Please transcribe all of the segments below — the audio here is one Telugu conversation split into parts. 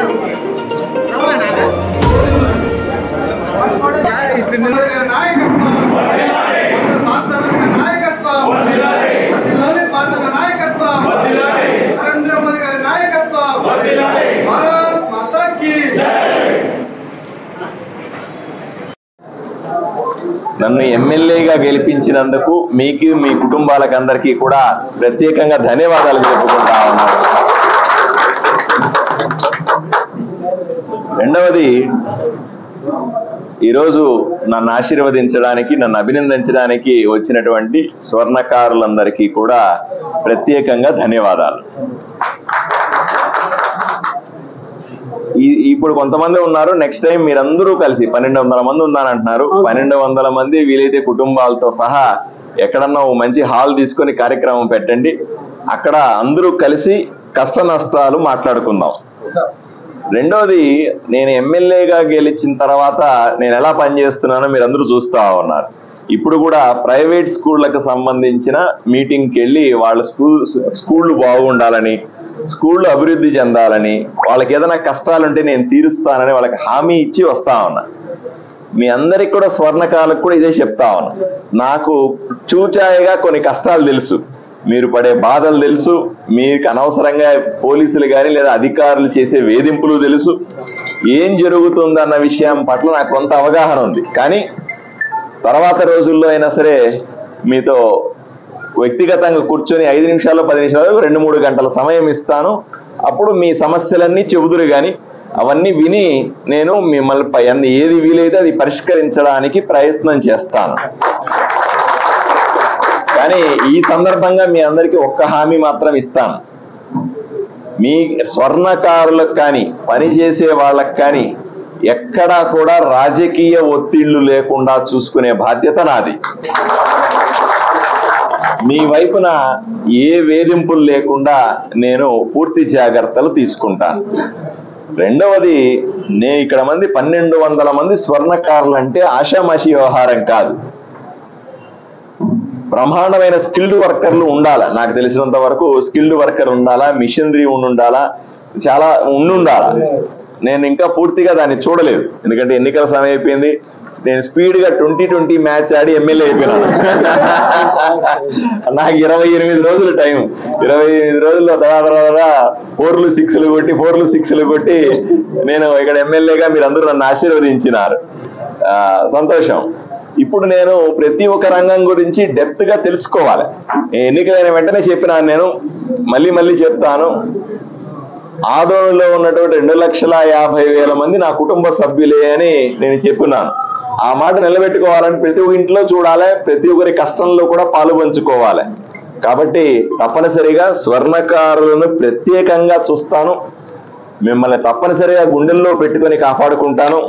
నరేంద్ర మోదీ గారి నాయకత్వం, భారత్ మాతా కీ జై. నన్ను ఎమ్మెల్యేగా గెలిపించినందుకు మీకు మీ కుటుంబాలకు అందరికీ కూడా ప్రత్యేకంగా ధన్యవాదాలు చెప్పుకుంటా ఉన్నాను. రెండవది, ఈరోజు నన్ను ఆశీర్వదించడానికి, నన్ను అభినందించడానికి వచ్చినటువంటి స్వర్ణకారులందరికీ కూడా ప్రత్యేకంగా ధన్యవాదాలు. ఇప్పుడు కొంతమంది ఉన్నారు, నెక్స్ట్ టైం మీరందరూ కలిసి 1200 మంది ఉన్నారంటున్నారు. 1200 మంది వీలైతే కుటుంబాలతో సహా ఎక్కడన్నా ఓ మంచి హాల్ తీసుకొని కార్యక్రమం పెట్టండి. అక్కడ అందరూ కలిసి కష్ట నష్టాలు మాట్లాడుకుందాం. రెండోది, నేను ఎమ్మెల్యేగా గెలిచిన తర్వాత నేను ఎలా పనిచేస్తున్నానో మీరు అందరూ చూస్తూ ఉన్నారు. ఇప్పుడు కూడా ప్రైవేట్ స్కూళ్ళకు సంబంధించిన మీటింగ్కి వెళ్ళి వాళ్ళ స్కూళ్ళు బాగుండాలని, స్కూళ్ళు అభివృద్ధి చెందాలని, వాళ్ళకి ఏదైనా కష్టాలుంటే నేను తీరుస్తానని వాళ్ళకి హామీ ఇచ్చి వస్తా ఉన్నా. మీ అందరికి కూడా స్వర్ణకాలకు కూడా ఇదే చెప్తా ఉన్నా. నాకు చూచాయగా కొన్ని కష్టాలు తెలుసు, మీరు పడే బాధలు తెలుసు, మీకు అనవసరంగా పోలీసులు కానీ లేదా అధికారులు చేసే వేధింపులు తెలుసు, ఏం జరుగుతుందన్న విషయం పట్ల నాకు కొంత అవగాహన ఉంది. కానీ తర్వాత రోజుల్లో అయినా సరే మీతో వ్యక్తిగతంగా కూర్చొని 5 నిమిషాలు 10 నిమిషాలు 2-3 గంటల సమయం ఇస్తాను. అప్పుడు మీ సమస్యలన్నీ చెబుదురు కానీ అవన్నీ విని నేను మిమ్మల్ని ఏది వీలైతే అది పరిష్కరించడానికి ప్రయత్నం చేస్తాను. కానీ ఈ సందర్భంగా మీ అందరికీ ఒక్క హామీ మాత్రం ఇస్తాను. మీ స్వర్ణకారులకు కానీ పనిచేసే వాళ్ళకు కానీ ఎక్కడా కూడా రాజకీయ ఒత్తిళ్లు లేకుండా చూసుకునే బాధ్యత నాది. మీ వైపున ఏ వేధింపులు లేకుండా నేను పూర్తి జాగ్రత్తలు తీసుకుంటాను. రెండవది, నేను ఇక్కడ 1200 మంది స్వర్ణకారులు అంటే ఆషామాషి వ్యవహారం కాదు. బ్రహ్మాండమైన స్కిల్డ్ వర్కర్లు ఉండాలా, నాకు తెలిసినంత వరకు స్కిల్డ్ వర్కర్ ఉండాలా, మిషనరీ ఉండాలా, చాలా ఉండాలా. నేను ఇంకా పూర్తిగా దాన్ని చూడలేదు, ఎందుకంటే ఎన్నికల సమయం అయిపోయింది. నేను స్పీడ్గా 2020 మ్యాచ్ ఆడి ఎమ్మెల్యే అయిపోయినాను. నాకు 28 రోజులు టైం. 28 రోజుల్లో తర్వాత 4లు 6లు కొట్టి నేను ఇక్కడ ఎమ్మెల్యేగా మీరందరూ నన్ను ఆశీర్వదించినారు. సంతోషం. ఇప్పుడు నేను ప్రతి ఒక్క రంగం గురించి డెప్త్ గా తెలుసుకోవాలి. ఎన్నికలైన వెంటనే చెప్పినాను, నేను మళ్ళీ చెప్తాను. ఆదోనిలో ఉన్నటువంటి 2,50,000 మంది నా కుటుంబ సభ్యులే అని నేను చెప్పినాను. ఆ మాట నిలబెట్టుకోవాలని ప్రతి ఒక్క ఇంట్లో చూడాలి, ప్రతి ఒక్కరి కష్టంలో కూడా పాలు పంచుకోవాలి. కాబట్టి తప్పనిసరిగా స్వర్ణకారులను ప్రత్యేకంగా చూస్తాను. మిమ్మల్ని తప్పనిసరిగా గుండెల్లో పెట్టుకొని కాపాడుకుంటాను.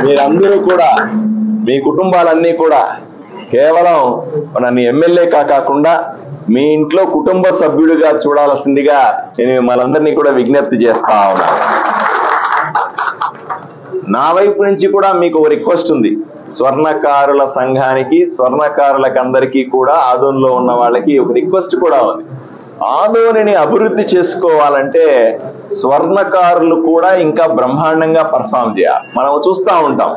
మీరందరూ కూడా, మీ కుటుంబాలన్నీ కూడా కేవలం నన్ను ఎమ్మెల్యే కాకుండా మీ ఇంట్లో కుటుంబ సభ్యుడిగా చూడాల్సిందిగా నేను మిమ్మల్ని కూడా విజ్ఞప్తి చేస్తా ఉన్నాను. నా వైపు నుంచి కూడా మీకు ఒక రిక్వెస్ట్ ఉంది. స్వర్ణకారుల సంఘానికి, స్వర్ణకారులకు అందరికీ కూడా, ఆదోనిలో ఉన్న వాళ్ళకి ఒక రిక్వెస్ట్ కూడా ఉంది. ఆదోనిని అభివృద్ధి చేసుకోవాలంటే స్వర్ణకారులు కూడా ఇంకా బ్రహ్మాండంగా పర్ఫామ్ చేయాలి. మనం చూస్తూ ఉంటాం,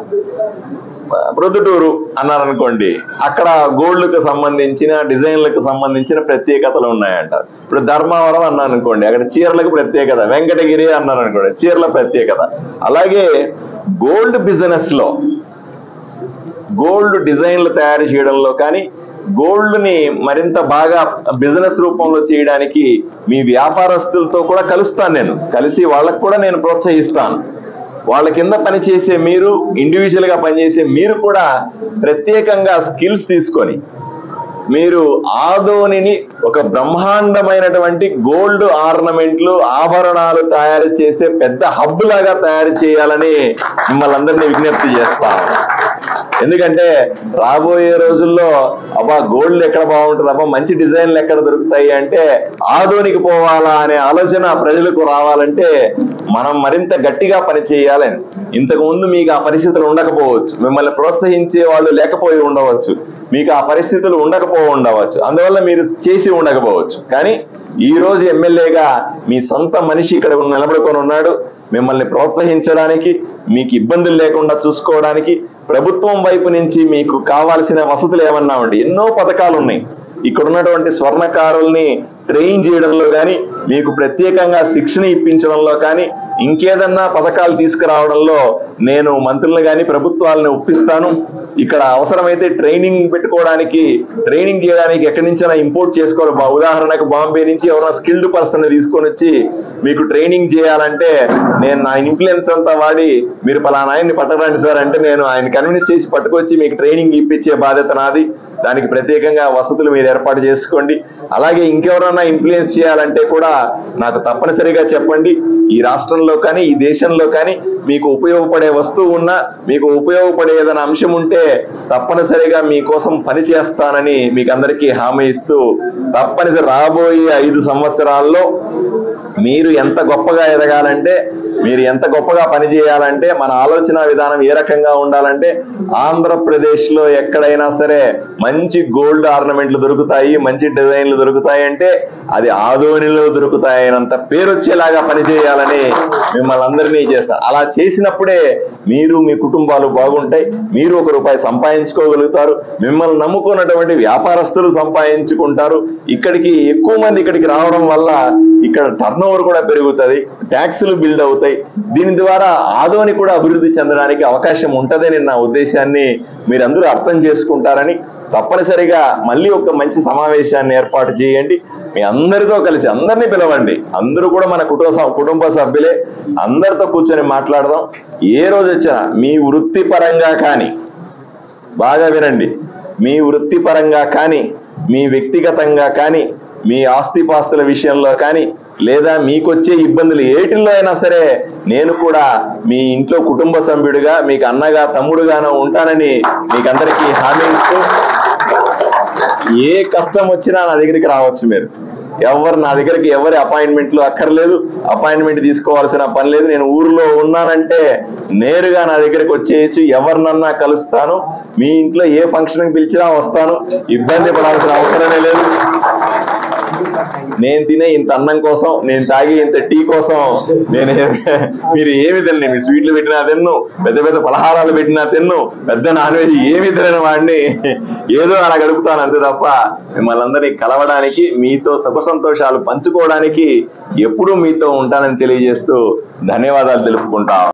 ప్రొద్దుటూరు అన్నారనుకోండి, అక్కడ గోల్డ్కు సంబంధించిన డిజైన్లకు సంబంధించిన ప్రత్యేకతలు ఉన్నాయంటారు. ఇప్పుడు ధర్మవరం అన్నారనుకోండి, అక్కడ చీరలకు ప్రత్యేకత. వెంకటగిరి అన్నారనుకోండి, చీరల ప్రత్యేకత. అలాగే గోల్డ్ బిజినెస్ లో, గోల్డ్ డిజైన్లు తయారు చేయడంలో కానీ, గోల్డ్ ని మరింత బాగా బిజినెస్ రూపంలో చేయడానికి మీ వ్యాపారస్తులతో కూడా కలుస్తాను. నేను కలిసి వాళ్ళకు కూడా నేను ప్రోత్సహిస్తాను. వాళ్ళ కింద పనిచేసే మీరు, ఇండివిజువల్ గా పనిచేసే మీరు కూడా ప్రత్యేకంగా స్కిల్స్ తీసుకొని మీరు ఆదోనిని ఒక బ్రహ్మాండమైనటువంటి గోల్డ్ ఆర్నమెంట్లు, ఆభరణాలు తయారు చేసే పెద్ద హబ్ లాగా తయారు చేయాలని మిమ్మల్ని అందరినీ విజ్ఞప్తి చేస్తాను. ఎందుకంటే రాబోయే రోజుల్లో గోల్డ్ ఎక్కడ బాగుంటుంది, మంచి డిజైన్లు ఎక్కడ దొరుకుతాయి అంటే ఆదోనికి పోవాలా అనే ఆలోచన ప్రజలకు రావాలంటే మనం మరింత గట్టిగా పనిచేయాలని ఇంతకు ముందు మీకు ఆ పరిస్థితులు ఉండకపోవచ్చు, మిమ్మల్ని ప్రోత్సహించే వాళ్ళు లేకపోయి ఉండవచ్చు, మీకు ఆ పరిస్థితులు ఉండవచ్చు, అందువల్ల మీరు చేసి ఉండకపోవచ్చు. కానీ ఈ రోజు ఎమ్మెల్యేగా మీ సొంత మనిషి ఇక్కడ నిలబడుకొని ఉన్నాడు. మిమ్మల్ని ప్రోత్సహించడానికి, మీకు ఇబ్బందులు లేకుండా చూసుకోవడానికి, ప్రభుత్వం వైపు నుంచి మీకు కావాల్సిన వసతులు ఏమన్నా ఉండి ఎన్నో పథకాలు ఉన్నాయి. ఇక్కడ ఉన్నటువంటి స్వర్ణకారుల్ని ట్రైన్ చేయడంలో కానీ, మీకు ప్రత్యేకంగా శిక్షణ ఇప్పించడంలో కానీ, ఇంకేదన్నా పథకాలు తీసుకురావడంలో నేను మంత్రులను కానీ ప్రభుత్వాలను ఒప్పిస్తాను. ఇక్కడ అవసరమైతే ట్రైనింగ్ చేయడానికి ఎక్కడి నుంచైనా ఇంపోర్ట్ చేసుకోవాలి. ఉదాహరణకు బాంబే నుంచి ఎవరైనా స్కిల్డ్ పర్సన్ తీసుకొని వచ్చి మీకు ట్రైనింగ్ చేయాలంటే నేను నా ఇన్ఫ్లుయెన్స్ అంతా వాడి మీరు పలానా ఆయన్ని పట్టరండి సార్ అంటే నేను ఆయన కన్విన్స్ చేసి పట్టుకొచ్చి మీకు ట్రైనింగ్ ఇప్పించే బాధ్యత నాది. దానికి ప్రత్యేకంగా వసతులు మీరు ఏర్పాటు చేసుకోండి. అలాగే ఇంకెవరన్నా ఇన్ఫ్లుయెన్స్ చేయాలంటే కూడా నాకు తప్పనిసరిగా చెప్పండి. ఈ రాష్ట్రంలో కానీ ఈ దేశంలో కానీ మీకు ఉపయోగపడే వస్తువు ఉన్నా, మీకు ఉపయోగపడే ఏదైనా అంశం ఉంటే తప్పనిసరిగా మీకోసం పని చేస్తానని మీకు అందరికీ హామీ ఇస్తూ, తప్పనిసరి రాబోయే 5 సంవత్సరాల్లో మీరు ఎంత గొప్పగా ఎదగాలంటే, మీరు ఎంత గొప్పగా పనిచేయాలంటే, మన ఆలోచన విధానం ఏ రకంగా ఉండాలంటే, ఆంధ్రప్రదేశ్ లో ఎక్కడైనా సరే మంచి గోల్డ్ ఆర్నమెంట్లు దొరుకుతాయి, మంచి డిజైన్లు దొరుకుతాయి అంటే అది ఆదోనిలో దొరుకుతాయనంత పేరు వచ్చేలాగా పనిచేయాలని మిమ్మల్ని అందరినీ చేస్తారు. అలా చేసినప్పుడే మీరు మీ కుటుంబాలు బాగుంటాయి, మీరు ₹1 సంపాదించుకోగలుగుతారు, మిమ్మల్ని నమ్ముకున్నటువంటి వ్యాపారస్తులు సంపాదించుకుంటారు. ఎక్కువ మంది ఇక్కడికి రావడం వల్ల ఇక్కడ టర్న్ ఓవర్ కూడా పెరుగుతుంది, ట్యాక్సులు బిల్డ్ అవుతాయి. దీని ద్వారా ఆదోని కూడా అభివృద్ధి చెందడానికి అవకాశం ఉంటదని నా ఉద్దేశాన్ని మీరందరూ అర్థం చేసుకుంటారని, తప్పనిసరిగా మళ్ళీ ఒక మంచి సమావేశాన్ని ఏర్పాటు చేయండి. మీ అందరితో కలిసి అందరినీ పిలవండి, అందరూ కూడా మన కుటుంబ సభ్యులే, అందరితో కూర్చొని మాట్లాడదాం. ఏ రోజు వచ్చినా మీ వృత్తిపరంగా కానీ, బాగా వినండి, మీ వృత్తిపరంగా కానీ, మీ వ్యక్తిగతంగా కానీ, మీ ఆస్తిపాస్తుల విషయంలో కానీ, లేదా మీకొచ్చే ఇబ్బందులు ఏటిల్లో అయినా సరే నేను కూడా మీ ఇంట్లో కుటుంబ సభ్యుడిగా, మీకు అన్నగా తమ్ముడుగానో ఉంటానని మీకందరికీ హామీ ఇస్తూ, ఏ కష్టం వచ్చినా నా దగ్గరికి రావచ్చు. మీరు నా దగ్గరికి ఎవరి అపాయింట్మెంట్లు అక్కర్లేదు, అపాయింట్మెంట్ తీసుకోవాల్సిన పని లేదు. నేను ఊర్లో ఉన్నానంటే నేరుగా నా దగ్గరికి వచ్చేయచ్చు, ఎవరినన్నా కలుస్తాను. మీ ఇంట్లో ఏ ఫంక్షన్కి పిలిచినా వస్తాను, ఇబ్బంది పడాల్సిన అవసరమే లేదు. నేను తినే ఇంత అన్నం కోసం, నేను తాగే ఇంత టీ కోసం మీరు ఏమి తినండి, మీ స్వీట్లు పెట్టినా తిన్ను, పెద్ద పెద్ద పలహారాలు పెట్టినా తిన్ను, పెద్ద నాన్ వెజ్ ఏమి తినని వాడిని ఏదో అలా గడుపుతాను అంతే తప్ప మిమ్మల్ని అందరినీ కలవడానికి, మీతో సుఖ సంతోషాలు పంచుకోవడానికి ఎప్పుడూ మీతో ఉంటానని తెలియజేస్తూ ధన్యవాదాలు తెలుపుకుంటా.